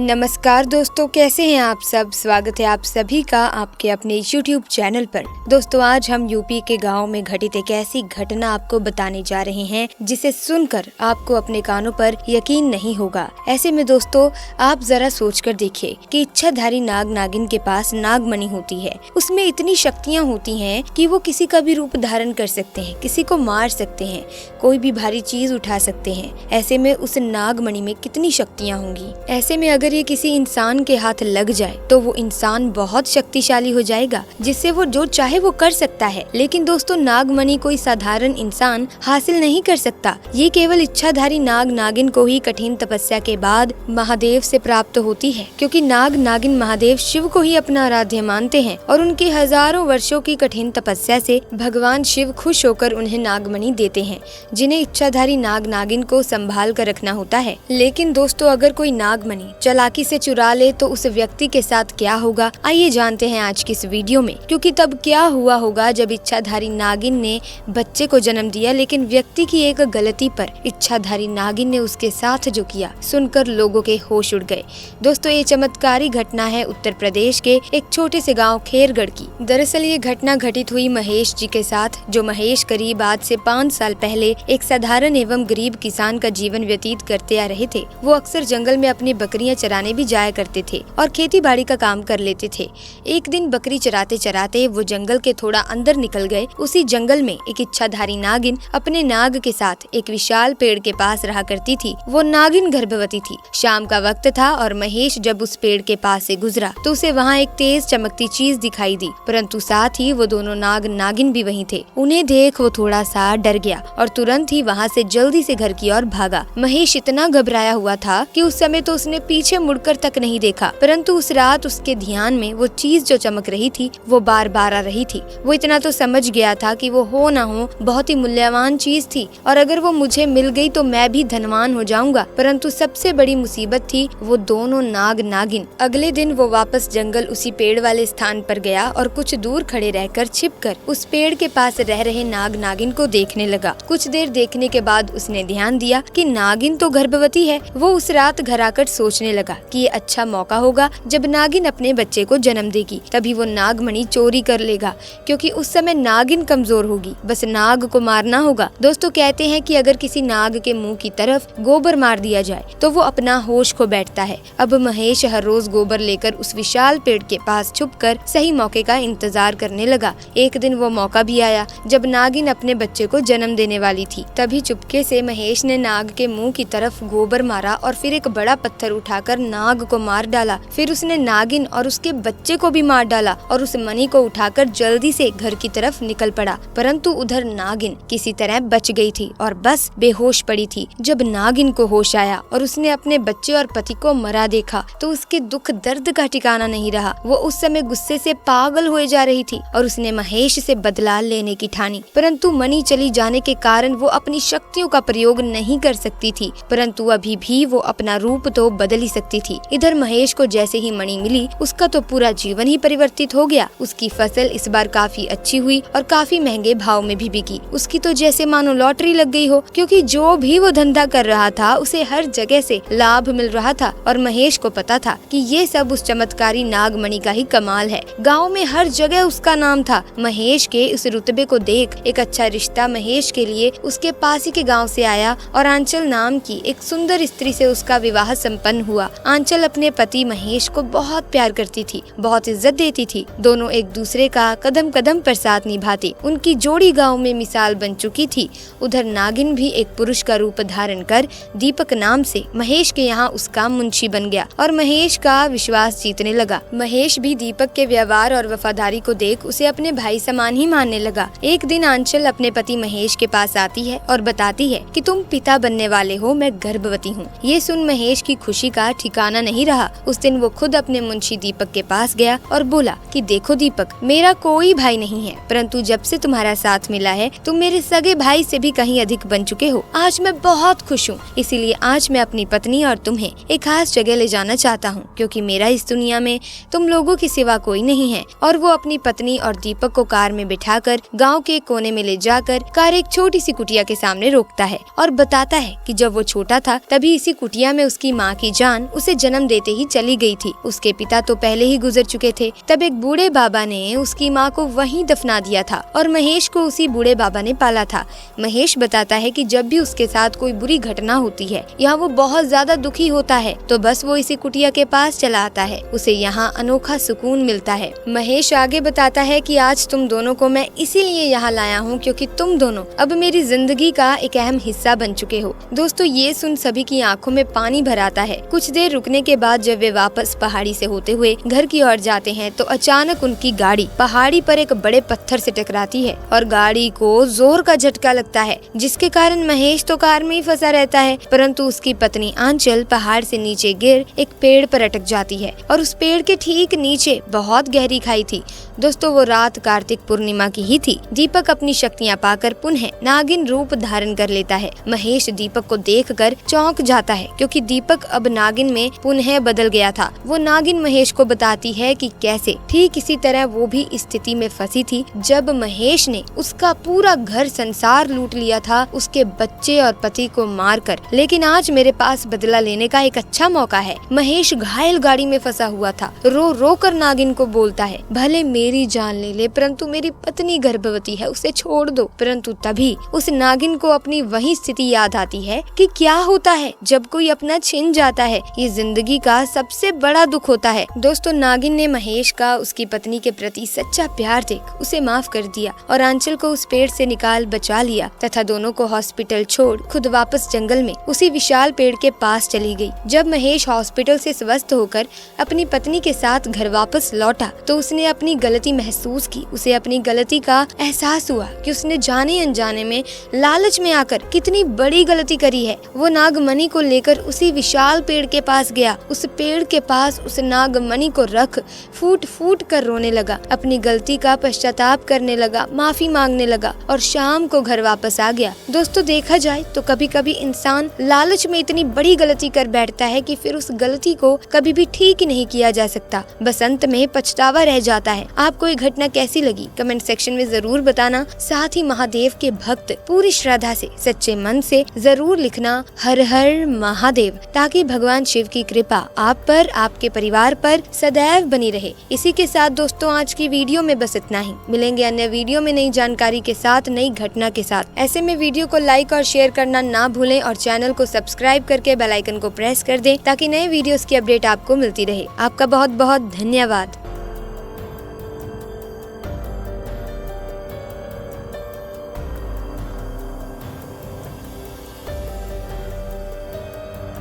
नमस्कार दोस्तों, कैसे हैं आप सब। स्वागत है आप सभी का आपके अपने YouTube चैनल पर। दोस्तों, आज हम यूपी के गांव में घटित एक ऐसी घटना आपको बताने जा रहे हैं जिसे सुनकर आपको अपने कानों पर यकीन नहीं होगा। ऐसे में दोस्तों, आप जरा सोचकर देखिए कि इच्छाधारी नाग नागिन के पास नागमणि होती है। उसमें इतनी शक्तियाँ होती हैं कि वो किसी का भी रूप धारण कर सकते हैं, किसी को मार सकते हैं, कोई भी भारी चीज उठा सकते हैं। ऐसे में उस नागमणि में कितनी शक्तियाँ होंगी। ऐसे में अगर ये किसी इंसान के हाथ लग जाए तो वो इंसान बहुत शक्तिशाली हो जाएगा, जिससे वो जो चाहे वो कर सकता है। लेकिन दोस्तों, नागमणि कोई साधारण इंसान हासिल नहीं कर सकता। ये केवल इच्छाधारी नाग नागिन को ही कठिन तपस्या के बाद महादेव से प्राप्त होती है, क्योंकि नाग नागिन महादेव शिव को ही अपना आराध्य मानते हैं और उनकी हजारों वर्षों की कठिन तपस्या से भगवान शिव खुश होकर उन्हें नागमणि देते हैं, जिन्हें इच्छाधारी नाग नागिन को संभाल कर रखना होता है। लेकिन दोस्तों, अगर कोई नागमणि चालाकी से चुरा ले तो उस व्यक्ति के साथ क्या होगा, आइए जानते हैं आज की इस वीडियो में। क्योंकि तब क्या हुआ होगा जब इच्छाधारी नागिन ने बच्चे को जन्म दिया, लेकिन व्यक्ति की एक गलती पर इच्छाधारी नागिन ने उसके साथ जो किया, सुनकर लोगों के होश उड़ गए। दोस्तों, ये चमत्कारी घटना है उत्तर प्रदेश के एक छोटे से गाँव खेरगढ़ की। दरअसल ये घटना घटित हुई महेश जी के साथ, जो महेश करीब आज से 5 साल पहले एक साधारण एवं गरीब किसान का जीवन व्यतीत करते आ रहे थे। वो अक्सर जंगल में अपनी बकरियां चराने भी जाया करते थे और खेती बाड़ी का काम कर लेते थे। एक दिन बकरी चराते चराते वो जंगल के थोड़ा अंदर निकल गए। उसी जंगल में एक इच्छाधारी नागिन अपने नाग के साथ एक विशाल पेड़ के पास रहा करती थी। वो नागिन गर्भवती थी। शाम का वक्त था और महेश जब उस पेड़ के पास से गुजरा तो उसे वहाँ एक तेज चमकती चीज दिखाई दी, परंतु साथ ही वो दोनों नाग नागिन भी वहीं थे। उन्हें देख वो थोड़ा सा डर गया और तुरंत ही वहाँ से जल्दी से घर की ओर भागा। महेश इतना घबराया हुआ था कि उस समय तो उसने पीछे मुड़कर तक नहीं देखा, परंतु उस रात उसके ध्यान में वो चीज जो चमक रही थी वो बार बार आ रही थी। वो इतना तो समझ गया था कि वो हो ना हो बहुत ही मूल्यवान चीज थी और अगर वो मुझे मिल गई तो मैं भी धनवान हो जाऊंगा। परंतु सबसे बड़ी मुसीबत थी वो दोनों नाग नागिन। अगले दिन वो वापस जंगल उसी पेड़ वाले स्थान पर गया और कुछ दूर खड़े रहकर छिपकर उस पेड़ के पास रह रहे नाग नागिन को देखने लगा। कुछ देर देखने के बाद उसने ध्यान दिया कि नागिन तो गर्भवती है। वो उस रात घर आकर सोचने लगा कि ये अच्छा मौका होगा जब नागिन अपने बच्चे को जन्म देगी, तभी वो नागमणि चोरी कर लेगा, क्योंकि उस समय नागिन कमजोर होगी। बस नाग को मारना होगा। दोस्तों, कहते हैं कि अगर किसी नाग के मुंह की तरफ गोबर मार दिया जाए तो वो अपना होश खो बैठता है। अब महेश हर रोज गोबर लेकर उस विशाल पेड़ के पास छुपकर सही मौके का इंतजार करने लगा। एक दिन वो मौका भी आया जब नागिन अपने बच्चे को जन्म देने वाली थी। तभी चुपके से महेश ने नाग के मुंह की तरफ गोबर मारा और फिर एक बड़ा पत्थर उठाकर नाग को मार डाला। फिर उसने नागिन और उसके बच्चे को भी मार डाला और उस मणि को उठाकर जल्दी से घर की तरफ निकल पड़ा। परंतु उधर नागिन किसी तरह बच गई थी और बस बेहोश पड़ी थी। जब नागिन को होश आया और उसने अपने बच्चे और पति को मरा देखा तो उसके दुख दर्द का ठिकाना नहीं रहा। वो उस समय गुस्से से पागल हुए जा रही थी और उसने महेश से बदला लेने की ठानी। परंतु मणि चली जाने के कारण वो अपनी शक्तियों का प्रयोग नहीं कर सकती थी, परंतु अभी भी वो अपना रूप तो बदल ही सकती थी। इधर महेश को जैसे ही मणि मिली उसका तो पूरा जीवन ही परिवर्तित हो गया। उसकी फसल इस बार काफी अच्छी हुई और काफी महंगे भाव में भी बिकी। उसकी तो जैसे मानो लॉटरी लग गई हो, क्योंकि जो भी वो धंधा कर रहा था उसे हर जगह से लाभ मिल रहा था और महेश को पता था कि ये सब उस चमत्कारी नागमणि का ही कमाल है। गाँव में हर जगह उसका नाम था। महेश के उस रुतबे को देख एक अच्छा रिश्ता महेश के लिए उसके पास ही के गाँव से आया और आंचल नाम की एक सुंदर स्त्री से उसका विवाह संपन्न हुआ। आंचल अपने पति महेश को बहुत प्यार करती थी, बहुत इज्जत देती थी। दोनों एक दूसरे का कदम कदम पर साथ निभाते। उनकी जोड़ी गांव में मिसाल बन चुकी थी। उधर नागिन भी एक पुरुष का रूप धारण कर दीपक नाम से महेश के यहाँ उसका मुंशी बन गया और महेश का विश्वास जीतने लगा। महेश भी दीपक के व्यवहार और वफादारी को देख उसे अपने भाई समान ही मानने लगा। एक दिन आंचल अपने पति महेश के पास आती है और बताती है कि तुम पिता बनने वाले हो, मैं गर्भवती हूँ। ये सुन महेश की खुशी का ठिकाना नहीं रहा। उस दिन वो खुद अपने मुंशी दीपक के पास गया और बोला कि देखो दीपक, मेरा कोई भाई नहीं है, परंतु जब से तुम्हारा साथ मिला है तुम मेरे सगे भाई से भी कहीं अधिक बन चुके हो। आज मैं बहुत खुश हूँ, इसीलिए आज मैं अपनी पत्नी और तुम्हें एक खास जगह ले जाना चाहता हूँ, क्योंकि मेरा इस दुनिया में तुम लोगों के सिवा कोई नहीं है। और वो अपनी पत्नी और दीपक को कार में बिठाकर गाँव के कोने में ले जाकर कार एक छोटी सी कुटिया के सामने रोकता है और बताता है कि जब वो छोटा था तभी इसी कुटिया में उसकी माँ की जान संतान उसे जन्म देते ही चली गई थी। उसके पिता तो पहले ही गुजर चुके थे। तब एक बूढ़े बाबा ने उसकी माँ को वहीं दफना दिया था और महेश को उसी बूढ़े बाबा ने पाला था। महेश बताता है कि जब भी उसके साथ कोई बुरी घटना होती है या वो बहुत ज्यादा दुखी होता है तो बस वो इसी कुटिया के पास चला आता है। उसे यहाँ अनोखा सुकून मिलता है। महेश आगे बताता है कि आज तुम दोनों को मैं इसीलिए यहाँ लाया हूँ क्योंकि तुम दोनों अब मेरी जिंदगी का एक अहम हिस्सा बन चुके हो। दोस्तों ये सुन सभी की आंखों में पानी भर आता है। कुछ देर रुकने के बाद जब वे वापस पहाड़ी से होते हुए घर की ओर जाते हैं तो अचानक उनकी गाड़ी पहाड़ी पर एक बड़े पत्थर से टकराती है और गाड़ी को जोर का झटका लगता है, जिसके कारण महेश तो कार में ही फंसा रहता है, परंतु उसकी पत्नी आंचल पहाड़ से नीचे गिर एक पेड़ पर अटक जाती है और उस पेड़ के ठीक नीचे बहुत गहरी खाई थी। दोस्तों वो रात कार्तिक पूर्णिमा की ही थी। दीपक अपनी शक्तियाँ पाकर पुनः नागिन रूप धारण कर लेता है। महेश दीपक को देखकर चौंक जाता है क्योंकि दीपक अब नागिन में पुनः बदल गया था। वो नागिन महेश को बताती है कि कैसे ठीक इसी तरह वो भी इस स्थिति में फंसी थी जब महेश ने उसका पूरा घर संसार लूट लिया था, उसके बच्चे और पति को मारकर। लेकिन आज मेरे पास बदला लेने का एक अच्छा मौका है। महेश घायल गाड़ी में फंसा हुआ था। रो रो कर नागिन को बोलता है, भले मेरी जान ले ले परंतु मेरी पत्नी गर्भवती है, उसे छोड़ दो। परंतु तभी उस नागिन को अपनी वही स्थिति याद आती है कि क्या होता है जब कोई अपना छिन जाता है। ये जिंदगी का सबसे बड़ा दुख होता है। दोस्तों नागिन ने महेश का उसकी पत्नी के प्रति सच्चा प्यार देख उसे माफ कर दिया और आंचल को उस पेड़ से निकाल बचा लिया तथा दोनों को हॉस्पिटल छोड़ खुद वापस जंगल में उसी विशाल पेड़ के पास चली गई। जब महेश हॉस्पिटल से स्वस्थ होकर अपनी पत्नी के साथ घर वापस लौटा तो उसने अपनी गलती महसूस की। उसे अपनी गलती का एहसास हुआ कि उसने जाने अनजाने में लालच में आकर कितनी बड़ी गलती करी है। वो नागमणि को लेकर उसी विशाल पेड़ के पास गया। उस पेड़ के पास उस नागमणि को रख फूट फूट कर रोने लगा, अपनी गलती का पश्चाताप करने लगा, माफी मांगने लगा और शाम को घर वापस आ गया। दोस्तों देखा जाए तो कभी कभी इंसान लालच में इतनी बड़ी गलती कर बैठता है कि फिर उस गलती को कभी भी ठीक ही नहीं किया जा सकता, बस अंत में पछतावा रह जाता है। आपको ये घटना कैसी लगी कमेंट सेक्शन में जरूर बताना। साथ ही महादेव के भक्त पूरी श्रद्धा से सच्चे मन से जरूर लिखना हर हर महादेव, ताकि भगवान शिव की कृपा आप पर आपके परिवार पर सदैव बनी रहे। इसी के साथ दोस्तों आज की वीडियो में बस इतना ही। मिलेंगे अन्य वीडियो में नई जानकारी के साथ, नई घटना के साथ। ऐसे में वीडियो को लाइक और शेयर करना ना भूलें और चैनल को सब्सक्राइब करके बेल आइकन को प्रेस कर दें ताकि नए वीडियोस की अपडेट आपको मिलती रहे। आपका बहुत बहुत धन्यवाद।